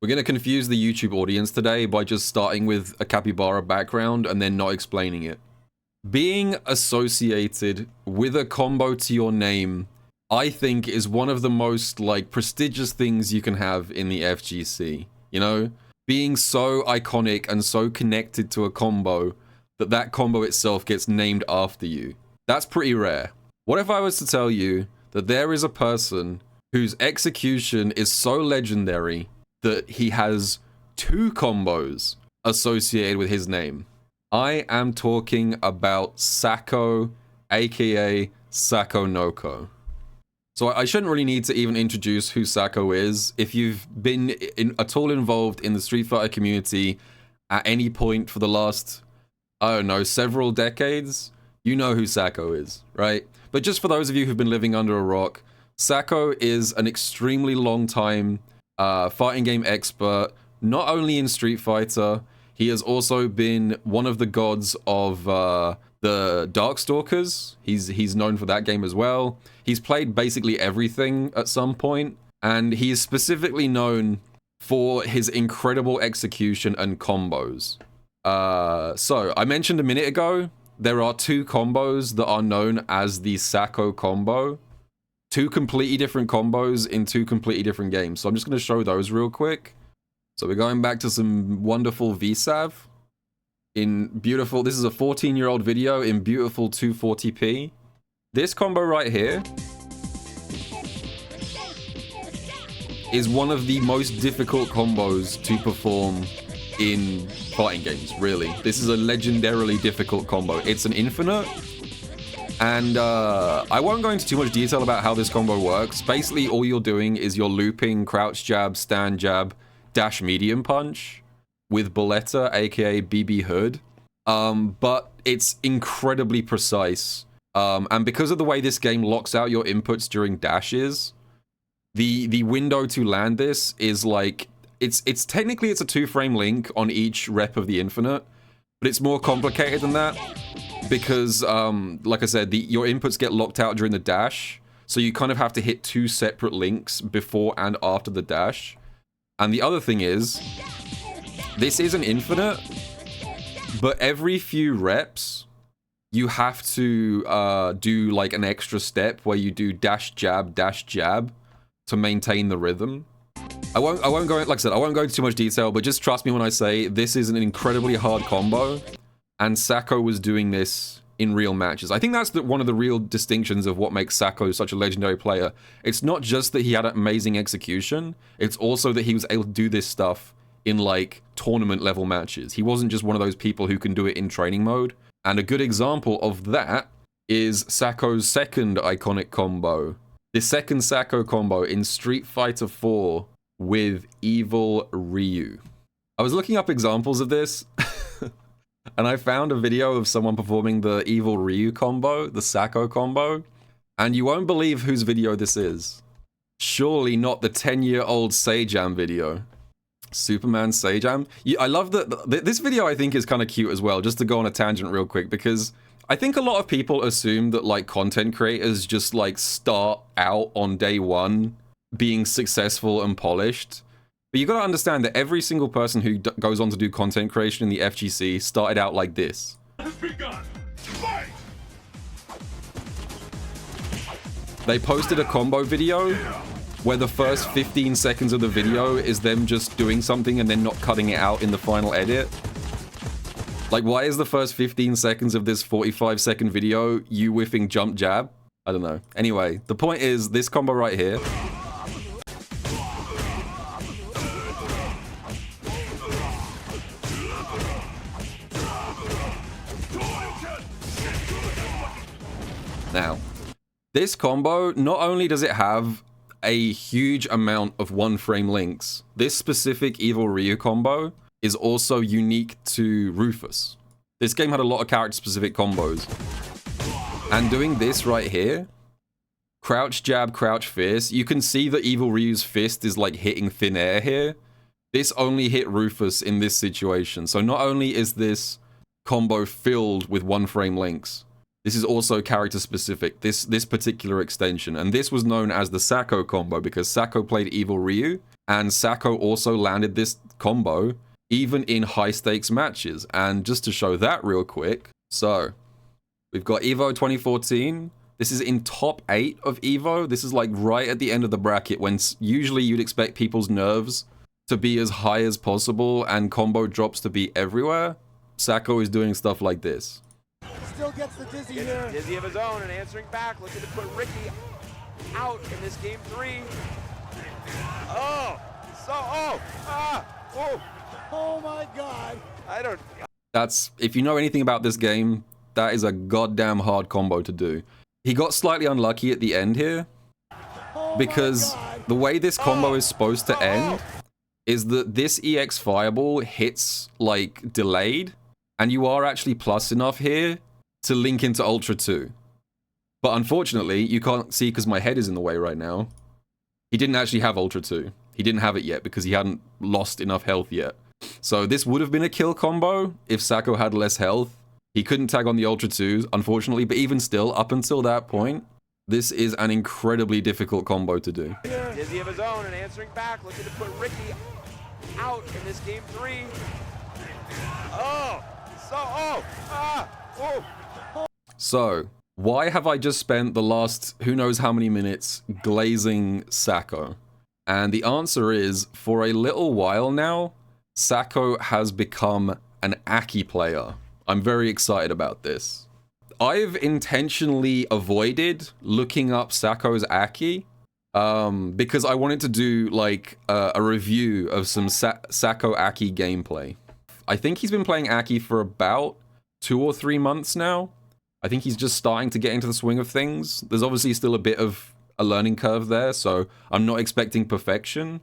We're going to confuse the YouTube audience today by just starting with a capybara background and then not explaining it. Being associated with a combo to your name, I think, is one of the most, like, prestigious things you can have in the FGC. You know? Being so iconic and so connected to a combo that that combo itself gets named after you. That's pretty rare. What if I was to tell you that there is a person whose execution is so legendary that he has 2 combos associated with his name? I am talking about Sako, aka Sako Noko. So I shouldn't really need to even introduce who Sako is. If you've been at all involved in the Street Fighter community at any point for the last, I don't know, several decades, you know who Sako is, right? But just for those of you who've been living under a rock, Sako is an extremely long time fighting game expert, not only in Street Fighter, he has also been one of the gods of the Darkstalkers. He's known for that game as well. He's played basically everything at some point, and he is specifically known for his incredible execution and combos. So, I mentioned a minute ago, there are 2 combos that are known as the Sako combo. 2 completely different combos in 2 completely different games. So I'm just going to show those real quick. So we're going back to some wonderful VSAV in beautiful, this is a 14-year-old video in beautiful 240p. This combo right here is one of the most difficult combos to perform in fighting games, really. This is a legendarily difficult combo. It's an infinite, and I won't go into too much detail about how this combo works. Basically, all you're doing is you're looping crouch jab, stand jab, dash medium punch with Boletta, aka BB Hood. But it's incredibly precise. And because of the way this game locks out your inputs during dashes, the window to land this is like, it's technically it's a 2-frame link on each rep of the infinite, but it's more complicated than that because, like I said, your inputs get locked out during the dash, so you kind of have to hit 2 separate links before and after the dash. And the other thing is, this is an infinite, but every few reps, you have to do like an extra step where you do dash jab to maintain the rhythm. I won't go, like I said, I won't go into too much detail, but just trust me when I say this is an incredibly hard combo, and Sako was doing this in real matches. I think that's one of the real distinctions of what makes Sako such a legendary player. It's not just that he had an amazing execution, it's also that he was able to do this stuff in like tournament level matches. He wasn't just one of those people who can do it in training mode. And a good example of that is Sako's second iconic combo. The second Sako combo in Street Fighter 4 with Evil Ryu. I was looking up examples of this and I found a video of someone performing the Evil Ryu combo, the Sako combo, and you won't believe whose video this is. Surely not the 10-year-old Sajam video. Superman Sajam. I love that this video I think is kind of cute as well, just to go on a tangent real quick, because I think a lot of people assume that like content creators just like start out on day one being successful and polished. But you got to understand that every single person who goes on to do content creation in the FGC started out like this. They posted a combo video where the first 15 seconds of the video is them just doing something and then not cutting it out in the final edit. Like, why is the first 15 seconds of this 45-second video you whiffing jump jab? I don't know. Anyway, the point is, this combo right here. Now, this combo, not only does it have a huge amount of 1-frame links, this specific Evil Ryu combo is also unique to Rufus. This game had a lot of character-specific combos. And doing this right here, crouch jab, crouch fist, you can see that Evil Ryu's fist is like hitting thin air here. This only hit Rufus in this situation. So not only is this combo filled with 1-frame links, this is also character specific, this particular extension. And this was known as the Sako combo because Sako played Evil Ryu And Sako also landed this combo even in high stakes matches. And just to show that real quick, so we've got Evo 2014. This is in top 8 of Evo. This is like right at the end of the bracket when usually you'd expect people's nerves to be as high as possible and combo drops to be everywhere. Sako is doing stuff like this. Still gets the dizzy here. Dizzy of his own and answering back, looking to put Ricky out in this game 3. Oh my God. That's, if you know anything about this game, that is a goddamn hard combo to do. He got slightly unlucky at the end here because the way this combo is supposed to end is that this EX Fireball hits like delayed and you are actually plus enough here to link into Ultra 2. But unfortunately, you can't see because my head is in the way right now. He didn't actually have Ultra 2. He didn't have it yet because he hadn't lost enough health yet. So this would have been a kill combo if Sako had less health. He couldn't tag on the Ultra 2, unfortunately, but even still, up until that point, this is an incredibly difficult combo to do. Dizzy of his own and answering back, looking to put Ricky out in this game 3. So, why have I just spent the last who knows how many minutes glazing Sako? And the answer is, for a little while now, Sako has become an Aki player. I'm very excited about this. I've intentionally avoided looking up Sako's Aki because I wanted to do like a review of some Sako Aki gameplay. I think he's been playing Aki for about 2 or 3 months now. I think he's just starting to get into the swing of things. There's obviously still a bit of a learning curve there, so I'm not expecting perfection.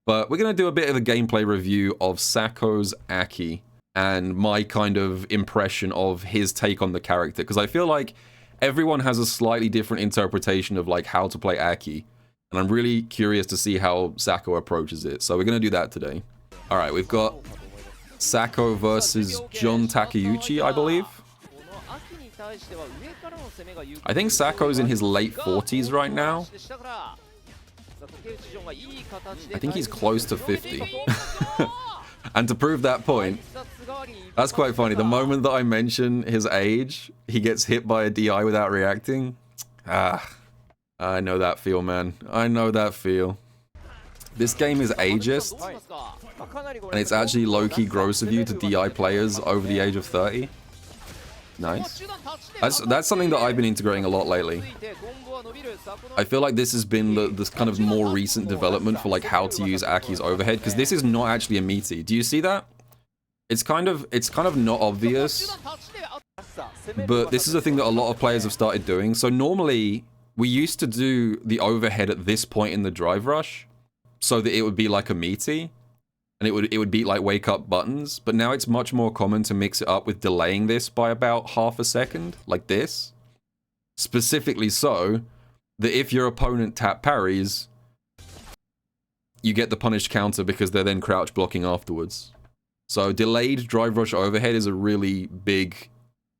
But we're going to do a bit of a gameplay review of Sako's Aki and my kind of impression of his take on the character. Because I feel like everyone has a slightly different interpretation of like how to play Aki. And I'm really curious to see how Sako approaches it. So we're going to do that today. All right, we've got Sako versus John Takeuchi, I believe. I think Sako's in his late 40s right now. I think he's close to 50. And to prove that point, that's quite funny. The moment that I mention his age, he gets hit by a DI without reacting. I know that feel, man. I know that feel. This game is ageist, and it's actually low-key gross of you to DI players over the age of 30. Nice. That's something that I've been integrating a lot lately. I feel like this has been this kind of more recent development for like how to use Aki's overhead, because this is not actually a meaty. Do you see that? It's kind of not obvious, but this is a thing that a lot of players have started doing. So normally we used to do the overhead at this point in the drive rush, so that it would be like a meaty, and it would beat like wake up buttons. But now it's much more common to mix it up with delaying this by about half a second, like this. Specifically so that if your opponent tap parries, you get the punished counter because they're then crouch blocking afterwards. So delayed drive rush overhead is a really big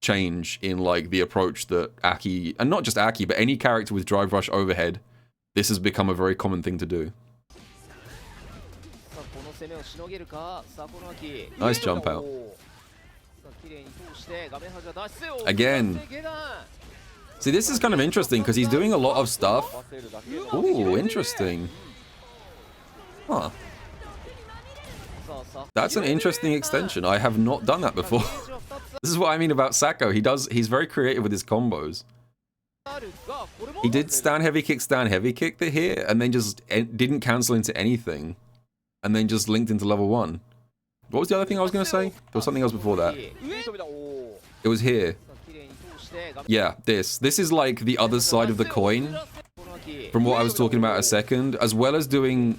change in like the approach that Aki, and not just Aki, but any character with drive rush overhead, this has become a very common thing to do. Nice jump out. Again. See, this is kind of interesting because he's doing a lot of stuff. Ooh, interesting. Huh. That's an interesting extension. I have not done that before. This is what I mean about Sako. He's very creative with his combos. He did stand heavy kick here, and then just didn't cancel into anything. And then just linked into level 1. What was the other thing I was going to say? There was something else before that. It was here. Yeah, this. This is like the other side of the coin from what I was talking about a second. As well as doing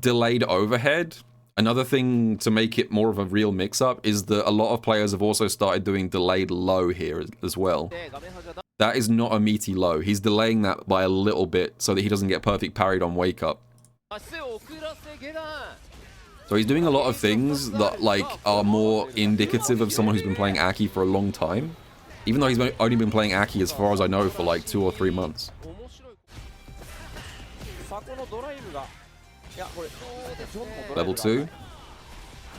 delayed overhead, another thing to make it more of a real mix-up is that a lot of players have also started doing delayed low here as well. That is not a meaty low. He's delaying that by a little bit so that he doesn't get perfect parried on wake up. So he's doing a lot of things that like are more indicative of someone who's been playing Aki for a long time. Even though he's only been playing Aki, as far as I know, for like 2 or 3 months. Level 2.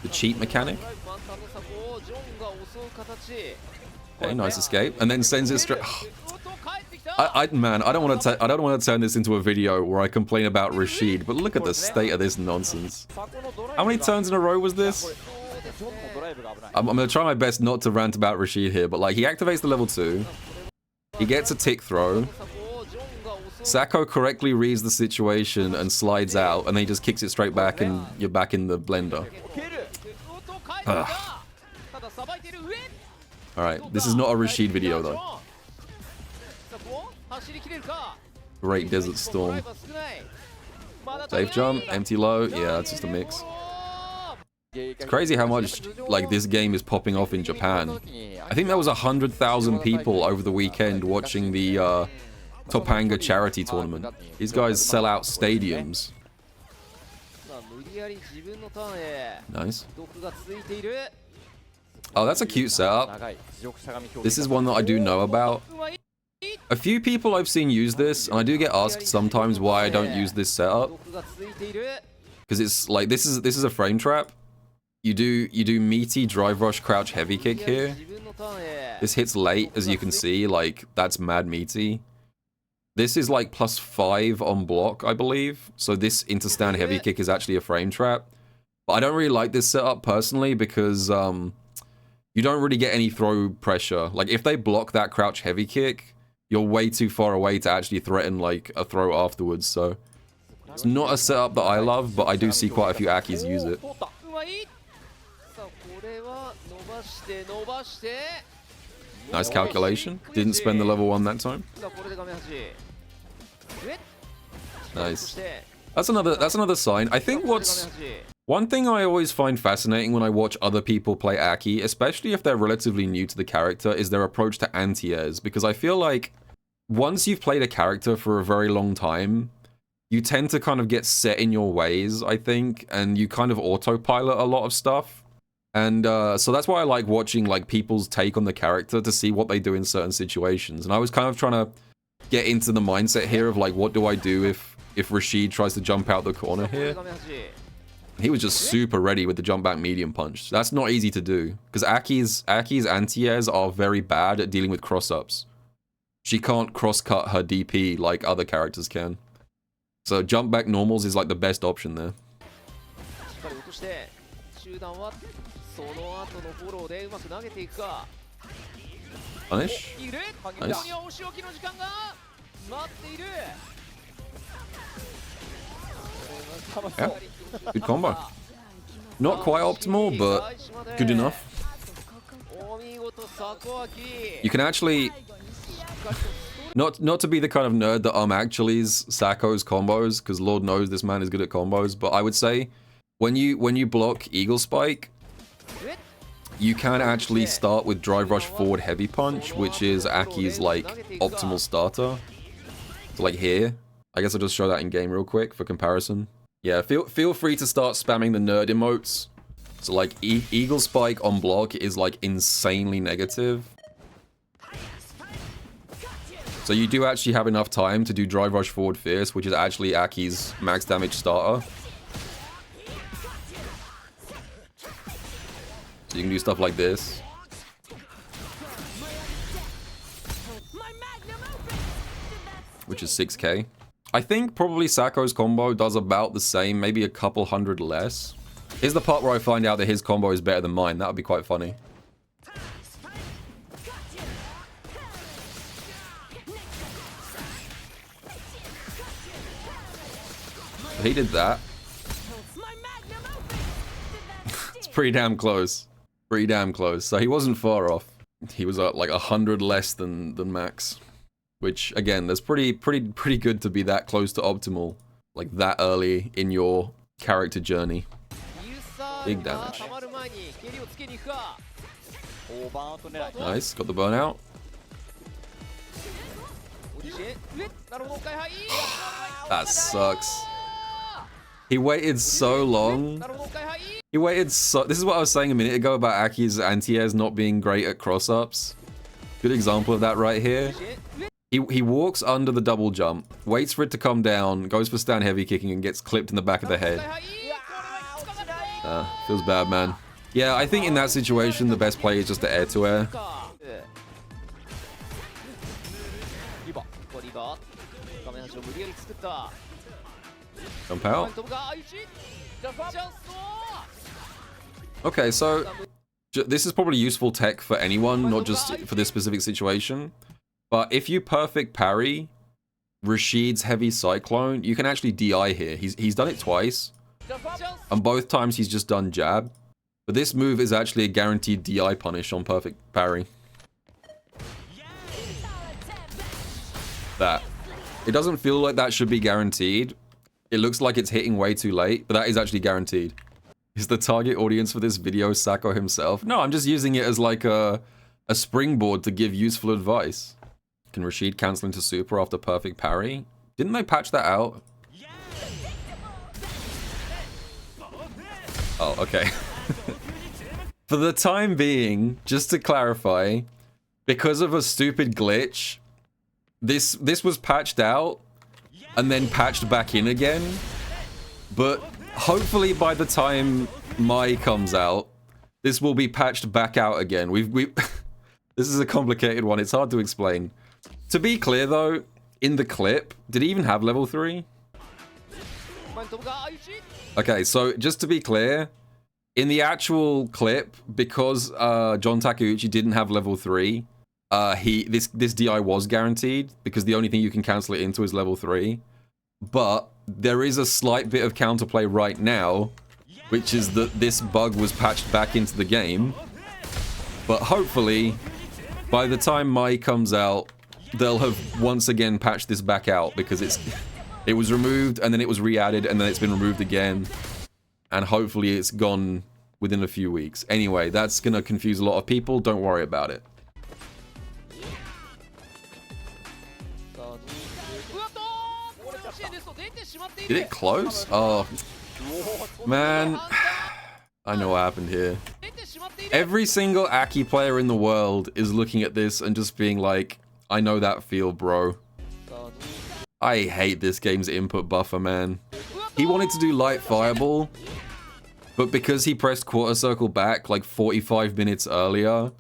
The cheat mechanic. Okay, nice escape. And then sends it straight. Man, I don't want to turn this into a video where I complain about Rashid, but look at the state of this nonsense. How many turns in a row was this? I'm gonna try my best not to rant about Rashid here, but like he activates the level 2, he gets a tick throw, Sacco correctly reads the situation and slides out, and then he just kicks it straight back, and you're back in the blender. Alright, this is not a Rashid video though. Great Desert Storm. Safe jump, empty low, yeah, that's just a mix. It's crazy how much like this game is popping off in Japan. I think there was 100,000 people over the weekend watching the Topanga charity tournament. These guys sell out stadiums. Nice. Oh, that's a cute setup. This is one that I do know about. A few people I've seen use this, and I do get asked sometimes why I don't use this setup. Because it's like this is a frame trap. You do meaty drive rush crouch heavy kick here. This hits late, as you can see, like that's mad meaty. This is like +5 on block, I believe. So this interstand heavy kick is actually a frame trap. But I don't really like this setup personally because you don't really get any throw pressure. Like if they block that crouch heavy kick, you're way too far away to actually threaten like a throw afterwards. So it's not a setup that I love, but I do see quite a few Akis use it. Nice calculation. Didn't spend the level 1 that time. Nice. That's another sign. I think one thing I always find fascinating when I watch other people play Aki, especially if they're relatively new to the character, is their approach to anti-airs. Because I feel like once you've played a character for a very long time, you tend to kind of get set in your ways, I think, and you kind of autopilot a lot of stuff. And so that's why I like watching like people's take on the character to see what they do in certain situations. And I was kind of trying to get into the mindset here of like, what do I do if Rashid tries to jump out the corner here? He was just super ready with the jump back medium punch. That's not easy to do because Aki's anti-airs are very bad at dealing with cross-ups. She can't cross-cut her DP like other characters can. So jump back normals is like the best option there. Punish. Nice. Yeah, good combo. Not quite optimal, but good enough. You can actually... Not to be the kind of nerd that actually's Sacco's combos, because Lord knows this man is good at combos, but I would say when you block Eagle Spike, you can actually start with Drive Rush Forward Heavy Punch, which is Aki's like optimal starter. So like here, I guess I'll just show that in game real quick for comparison. Yeah, feel free to start spamming the nerd emotes. So like Eagle Spike on block is like insanely negative. So you do actually have enough time to do Drive Rush Forward Fierce, which is actually Aki's max damage starter. So you can do stuff like this. Which is 6k. I think probably Sacco's combo does about the same, maybe a couple hundred less. Here's the part where I find out that his combo is better than mine. That would be quite funny. He did that. It's pretty damn close. Pretty damn close. So he wasn't far off. He was like 100 less than max. Which, again, that's pretty good to be that close to optimal. Like, that early in your character journey. Big damage. Nice, got the burnout. That sucks. He waited so long. He waited so... This is what I was saying a minute ago about Aki's anti-airs not being great at cross-ups. Good example of that right here. He walks under the double jump, waits for it to come down, goes for stand heavy kicking, and gets clipped in the back of the head. Feels bad, man. Yeah, I think in that situation, the best play is just the air to air. Jump out. Okay, so this is probably useful tech for anyone, not just for this specific situation. But if you perfect parry Rashid's heavy cyclone, you can actually DI here. He's done it twice, and both times he's just done jab. But this move is actually a guaranteed DI punish on perfect parry. That. It doesn't feel like that should be guaranteed. It looks like it's hitting way too late, but that is actually guaranteed. Is the target audience for this video Sako himself? No, I'm just using it as like a springboard to give useful advice. Can Rashid cancel into super after perfect parry? Didn't they patch that out? Oh, okay. For the time being, just to clarify, because of a stupid glitch, this was patched out and then patched back in again. But hopefully by the time Mai comes out, this will be patched back out again. This is a complicated one. It's hard to explain. To be clear though, in the clip, did he even have level 3? Okay, so just to be clear, in the actual clip, because John Takeuchi didn't have level 3, this DI was guaranteed, because the only thing you can cancel it into is level 3. But there is a slight bit of counterplay right now, which is that this bug was patched back into the game. But hopefully, by the time Mai comes out, they'll have once again patched this back out, because it was removed and then it was re-added and then it's been removed again, and hopefully it's gone within a few weeks. Anyway, that's gonna confuse a lot of people. Don't worry about it. Did it close? Oh, man. I know what happened here. Every single Aki player in the world is looking at this and just being like, I know that feel, bro. I hate this game's input buffer, man. He wanted to do light fireball, but because he pressed quarter circle back like 45 minutes earlier,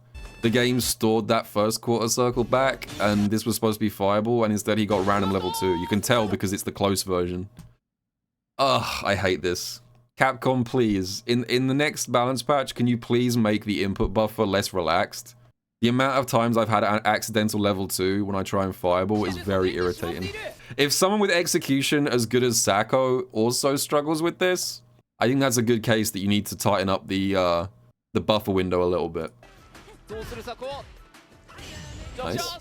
the game stored that first quarter circle back, and this was supposed to be fireball, and instead he got random level 2. You can tell because it's the close version. Ugh, I hate this. Capcom, please, in the next balance patch, can you please make the input buffer less relaxed? The amount of times I've had an accidental level 2 when I try and fireball is very irritating. If someone with execution as good as Sako also struggles with this, I think that's a good case that you need to tighten up the buffer window a little bit. Nice.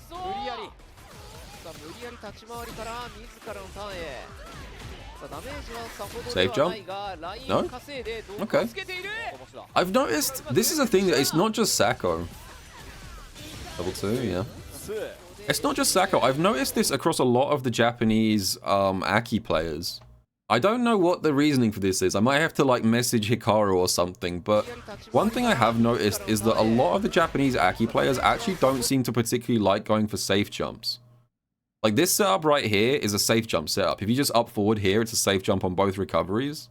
Safe jump? No? Okay. I've noticed, this is a thing that it's not just Sako. Level 2, yeah. It's not just Sako. I've noticed this across a lot of the Japanese Aki players. I don't know what the reasoning for this is. I might have to like message Hikaru or something, but one thing I have noticed is that a lot of the Japanese Aki players actually don't seem to particularly like going for safe jumps. Like this setup right here is a safe jump setup. If you just up forward here, it's a safe jump on both recoveries.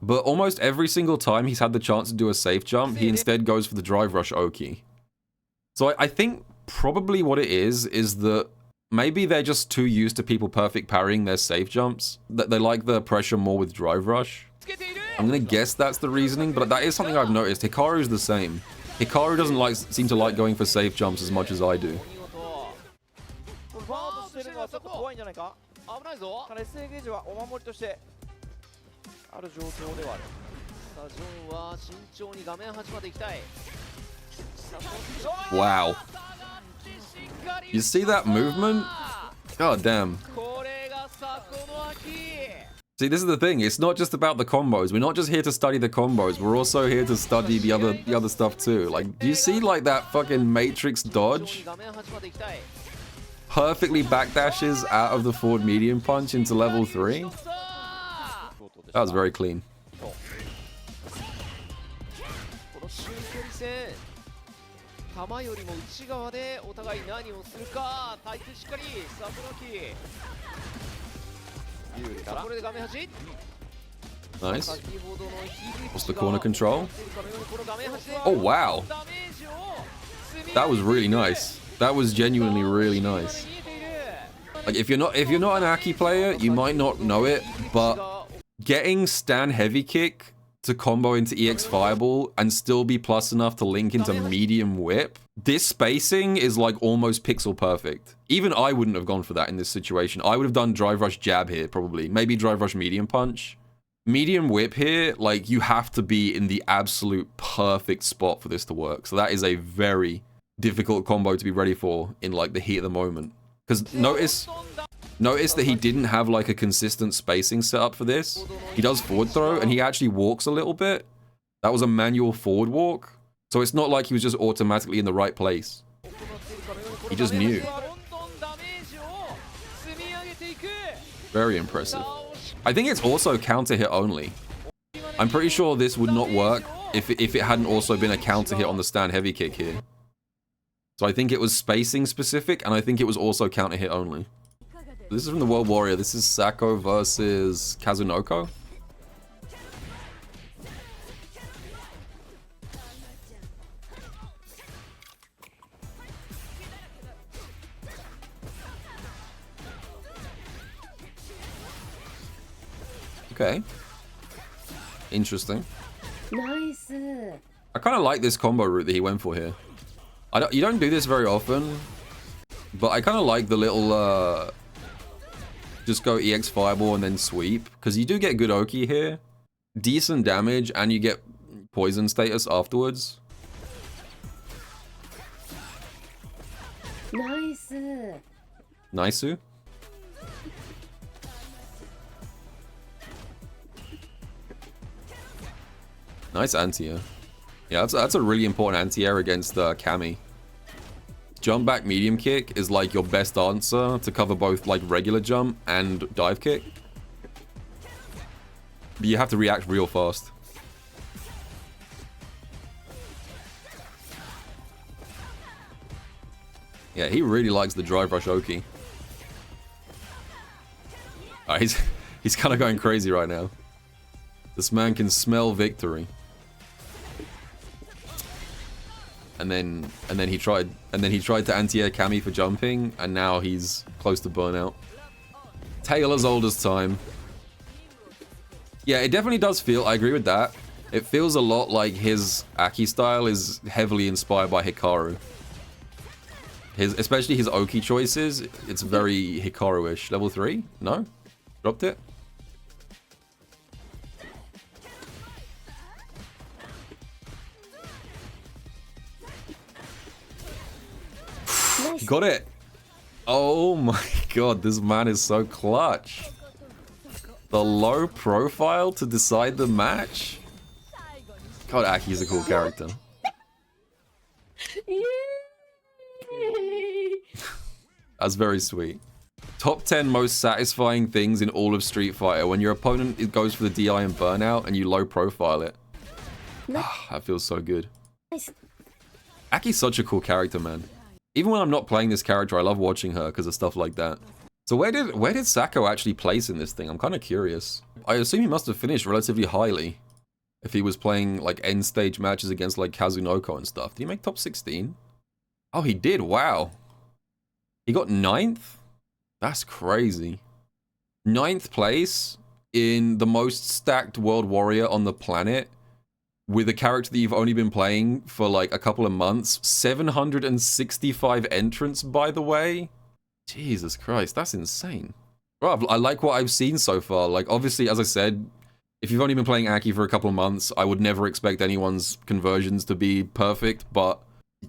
But almost every single time he's had the chance to do a safe jump, he instead goes for the drive rush Oki. So I think probably what it is that maybe they're just too used to people perfect parrying their safe jumps, that they like the pressure more with drive rush. I'm gonna guess that's the reasoning, but that is something I've noticed. Hikaru's the same. Hikaru doesn't seem to like going for safe jumps as much as I do. Wow. You see that movement? God damn. See, this is the thing. It's not just about the combos. We're not just here to study the combos. We're also here to study the other stuff too. Like, do you see like that fucking Matrix dodge? Perfectly backdashes out of the forward medium punch into level 3. That was very clean. 玉よりも内側でお互い何をするか。タイプしっかりサブノキ有利からこれで画面端 Nice. 先ほどの響 What's き the が corner control? この画面端で Oh wow. ダメージを積み That was really nice. That was genuinely really nice. Like if you're not an Aki player, you might not know it, but getting stand heavy kick to combo into EX Fireball and still be plus enough to link into medium whip, this spacing is like almost pixel perfect. Even I wouldn't have gone for that in this situation. I would have done drive rush jab here probably. Maybe drive rush medium punch. Medium whip here, like you have to be in the absolute perfect spot for this to work. So that is a very difficult combo to be ready for in like the heat of the moment. Because notice that he didn't have like a consistent spacing setup for this. He does forward throw and he actually walks a little bit. That was a manual forward walk. So it's not like he was just automatically in the right place. He just knew. Very impressive. I think it's also counter hit only. I'm pretty sure this would not work if it hadn't also been a counter hit on the stand heavy kick here. So I think it was spacing specific, and I think it was also counter hit only. This is from the World Warrior. This is Sako versus Kazunoko. Okay. Interesting. Nice. I kind of like this combo route that he went for here. You don't do this very often, but I kind of like the little just go EX Fireball and then sweep, because you do get good Oki here, decent damage, and you get poison status afterwards. Nice. Nice. Nice anti-air. Yeah, that's a really important anti-air against Kami. Jump back medium kick is like your best answer to cover both like regular jump and dive kick. But you have to react real fast. Yeah, he really likes the drive rush Oki. He's kind of going crazy right now. This man can smell victory. And then he tried to anti-air Kami for jumping, and now he's close to burnout. Tale as old as time. Yeah, it definitely does feel, I agree with that. It feels a lot like his Aki style is heavily inspired by Hikaru. Especially his Oki choices, it's very Hikaru-ish. Level 3? No? Dropped it? Got it. Oh my god, this man is so clutch. The low profile to decide the match? God, Aki's a cool character. That's very sweet. Top 10 most satisfying things in all of Street Fighter. When your opponent goes for the DI and burnout and you low profile it. That feels so good. Aki's such a cool character, man. Even when I'm not playing this character, I love watching her because of stuff like that. So where did Sako actually place in this thing? I'm kind of curious. I assume he must have finished relatively highly if he was playing like end stage matches against like Kazunoko and stuff. Did he make top 16? Oh, he did. Wow. He got 9th? That's crazy. 9th place in the most stacked World Warrior on the planet, with a character that you've only been playing for like a couple of months. 765 entrants, by the way. Jesus Christ, that's insane. Bro, I like what I've seen so far. Like, obviously, as I said, if you've only been playing Aki for a couple of months, I would never expect anyone's conversions to be perfect, but,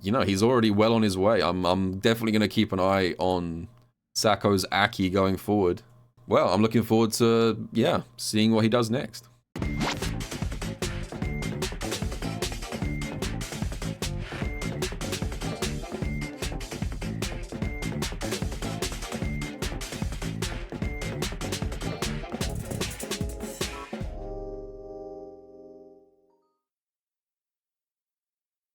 you know, he's already well on his way. I'm definitely going to keep an eye on Sako's Aki going forward. Well, I'm looking forward to, yeah, seeing what he does next.